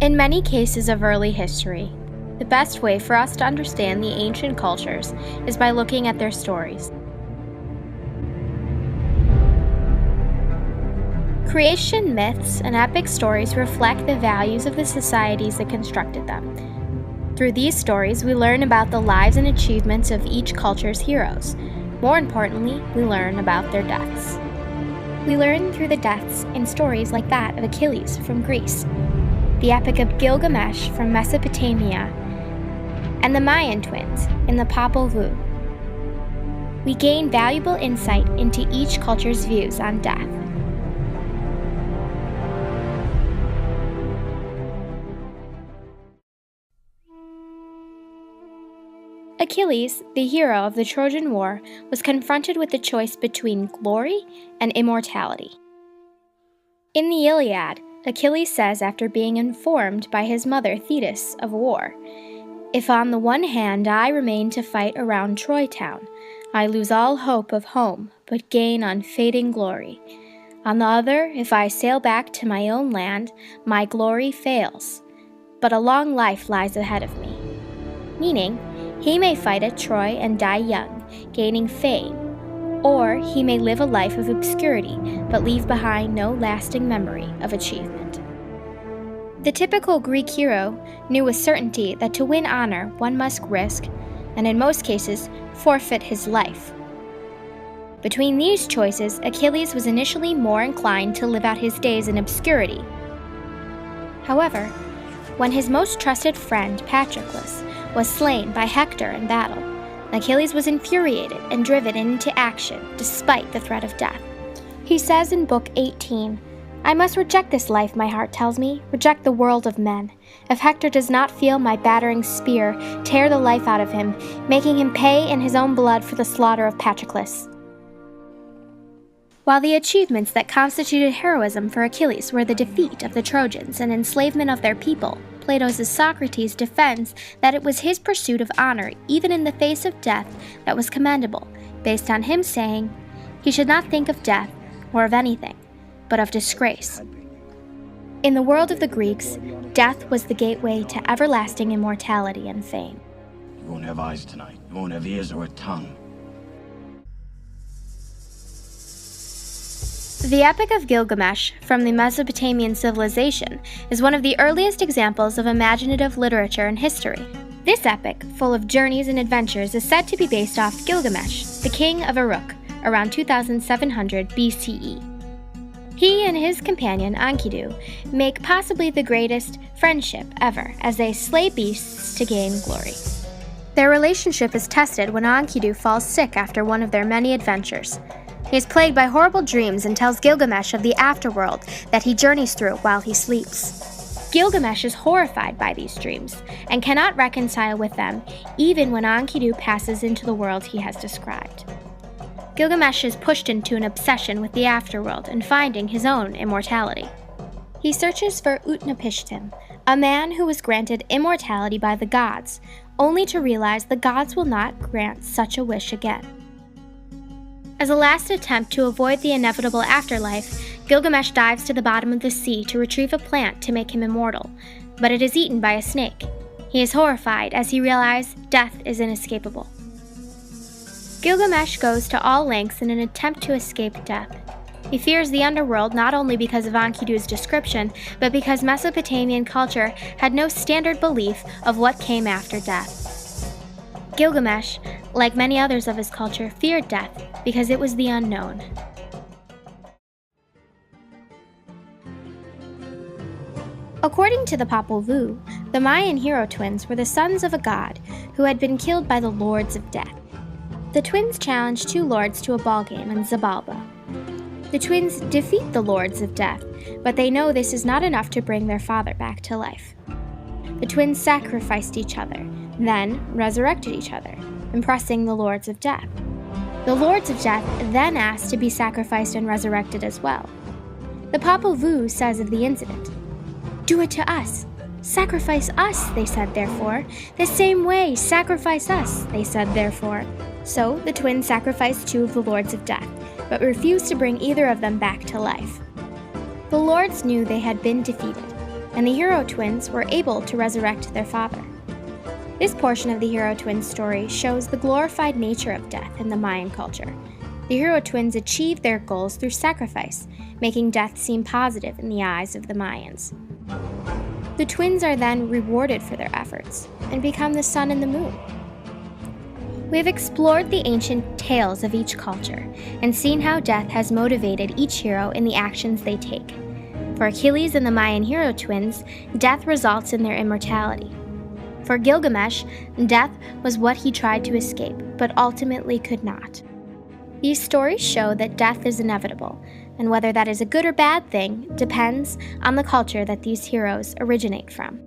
In many cases of early history, the best way for us to understand the ancient cultures is by looking at their stories. Creation myths and epic stories reflect the values of the societies that constructed them. Through these stories, we learn about the lives and achievements of each culture's heroes. More importantly, we learn about their deaths. We learn through the deaths in stories like that of Achilles from Greece, the epic of Gilgamesh from Mesopotamia, and the Mayan twins in the Popol Vuh. We gain valuable insight into each culture's views on death. Achilles, the hero of the Trojan War, was confronted with the choice between glory and immortality. In the Iliad, Achilles says after being informed by his mother Thetis of war, "If on the one hand I remain to fight around Troy town, I lose all hope of home, but gain unfading glory. On the other, if I sail back to my own land, my glory fails, but a long life lies ahead of me." Meaning, he may fight at Troy and die young, gaining fame, or he may live a life of obscurity, but leave behind no lasting memory of achievement. The typical Greek hero knew with certainty that to win honor, one must risk, and in most cases, forfeit his life. Between these choices, Achilles was initially more inclined to live out his days in obscurity. However, when his most trusted friend, Patroclus, was slain by Hector in battle, Achilles was infuriated and driven into action despite the threat of death. He says in Book 18, "I must reject this life, my heart tells me, reject the world of men. If Hector does not feel my battering spear, tear the life out of him, making him pay in his own blood for the slaughter of Patroclus." While the achievements that constituted heroism for Achilles were the defeat of the Trojans and enslavement of their people, Plato's Socrates defends that it was his pursuit of honor, even in the face of death, that was commendable, based on him saying, he should not think of death or of anything, but of disgrace. In the world of the Greeks, death was the gateway to everlasting immortality and fame. You won't have eyes tonight. You won't have ears or a tongue. The Epic of Gilgamesh from the Mesopotamian civilization is one of the earliest examples of imaginative literature in history. This epic, full of journeys and adventures, is said to be based off Gilgamesh, the king of Uruk, around 2700 BCE. He and his companion Enkidu make possibly the greatest friendship ever as they slay beasts to gain glory. Their relationship is tested when Enkidu falls sick after one of their many adventures. He is plagued by horrible dreams and tells Gilgamesh of the afterworld that he journeys through while he sleeps. Gilgamesh is horrified by these dreams and cannot reconcile with them even when Enkidu passes into the world he has described. Gilgamesh is pushed into an obsession with the afterworld and finding his own immortality. He searches for Utnapishtim, a man who was granted immortality by the gods, only to realize the gods will not grant such a wish again. As a last attempt to avoid the inevitable afterlife, Gilgamesh dives to the bottom of the sea to retrieve a plant to make him immortal, but it is eaten by a snake. He is horrified as he realizes death is inescapable. Gilgamesh goes to all lengths in an attempt to escape death. He fears the underworld not only because of Enkidu's description, but because Mesopotamian culture had no standard belief of what came after death. Gilgamesh, like many others of his culture, feared death because it was the unknown. According to the Popol Vuh, the Mayan hero twins were the sons of a god who had been killed by the Lords of Death. The twins challenge two lords to a ballgame in Xibalba. The twins defeat the Lords of Death, but they know this is not enough to bring their father back to life. The twins sacrificed each other, then resurrected each other, impressing the Lords of Death. The Lords of Death then asked to be sacrificed and resurrected as well. The Popol Vuh says of the incident, "Do it to us. Sacrifice us," they said therefore. "The same way, sacrifice us," they said therefore. So the twins sacrificed two of the Lords of Death, but refused to bring either of them back to life. The Lords knew they had been defeated. and the hero twins were able to resurrect their father. This portion of the hero twins story shows the glorified nature of death in the Mayan culture. The hero twins achieved their goals through sacrifice, making death seem positive in the eyes of the Mayans. The twins are then rewarded for their efforts and become the sun and the moon. We have explored the ancient tales of each culture and seen how death has motivated each hero in the actions they take. For Achilles and the Mayan hero twins, death results in their immortality. For Gilgamesh, death was what he tried to escape, but ultimately could not. These stories show that death is inevitable, and whether that is a good or bad thing depends on the culture that these heroes originate from.